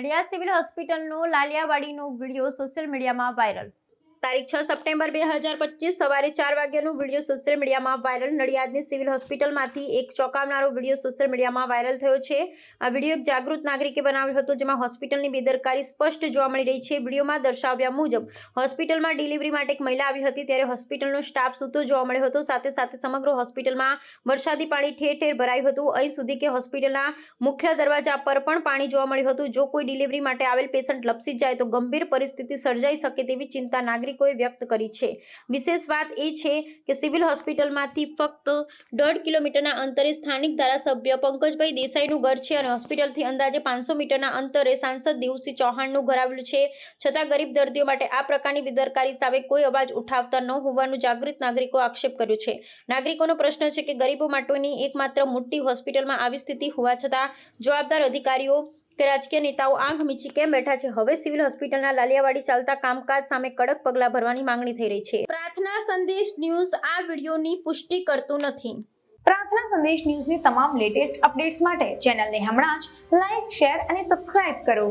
Nadiad civil હોસ્પિટલનો લાલિયાવાડીનો video social મીડિયામાં viral. તારીખ 6 સપ્ટેમ્બર 2025 સવારે 4 વાગ્યાનો વિડીયો સોશિયલ મીડિયામાં વાયરલ। નડિયાદની સિવિલ હોસ્પિટલમાંથી એક ચોંકાવનારો વિડીયો સોશિયલ મીડિયામાં વાયરલ થયો છે। આ વિડીયો એક જાગૃત નાગરિકે બનાવ્યો હતો, જેમાં હોસ્પિટલની બેદરકારી સ્પષ્ટ જોવા મળી રહી છે। વિડીયોમાં દર્શાવ્યા મુજબ હોસ્પિટલમાં ડિલિવરી માટે એક મહિલા આવી હતી, ત્યારે હોસ્પિટલનો સ્ટાફ સૂતો જોવા મળ્યો હતો। સાથે સાથે સમગ્ર હોસ્પિટલમાં વરસાદી પાણી ઠેર ઠેર ભરાયું હતું। અહીં સુધી કે હોસ્પિટલના મુખ્ય દરવાજા પર પણ પાણી જોવા મળ્યું હતું। જો કોઈ ડિલિવરી માટે આવેલ પેશન્ટ લપસી જાય તો ગંભીર પરિસ્થિતિ સર્જાઈ શકે તેવી ચિંતા નાગરિકોએ વ્યક્ત કરી છે। વિશેષ વાત એ છે કે સિવિલ હોસ્પિટલમાંથી ફક્ત 1.5 કિલોમીટરના અંતરે સ્થાનિક ધારાસભ્ય પંકજભાઈ દેસાઈનું ઘર છે અને હોસ્પિટલથી અંદાજે 500 મીટરના અંતરે સાંસદ દેવુસિંહ ચૌહાણનું ઘર આવેલું છે। છતાં ગરીબ દર્દીઓ માટે આ પ્રકારની બેદરકારી સામે કોઈ અવાજ ઉઠાવતા ન હોવાનું જાગૃત નાગરિકો આક્ષેપ કર્યો છે। નાગરિકોનો પ્રશ્ન છે કે ગરીબો માટેની એકમાત્ર મોટી હોસ્પિટલમાં આવી સ્થિતિ હોવા છતાં જવાબદાર અધિકારીઓ કે રાજકીય નેતાઓ આંખ મીચી કેમ બેઠા છે? હવે સિવિલ હોસ્પિટલના લાલિયાવાડી ચાલતા કામકાજ સામે કડક પગલાં ભરવાની માંગણી થઈ રહી છે। પ્રાર્થના સંદેશ ન્યૂઝ આ વિડીયોની પુષ્ટિ કરતું નથી। પ્રાર્થના સંદેશ ન્યૂઝની તમામ લેટેસ્ટ અપડેટ્સ માટે ચેનલને હમણાં જ લાઈક, શેર અને સબસ્ક્રાઇબ કરો।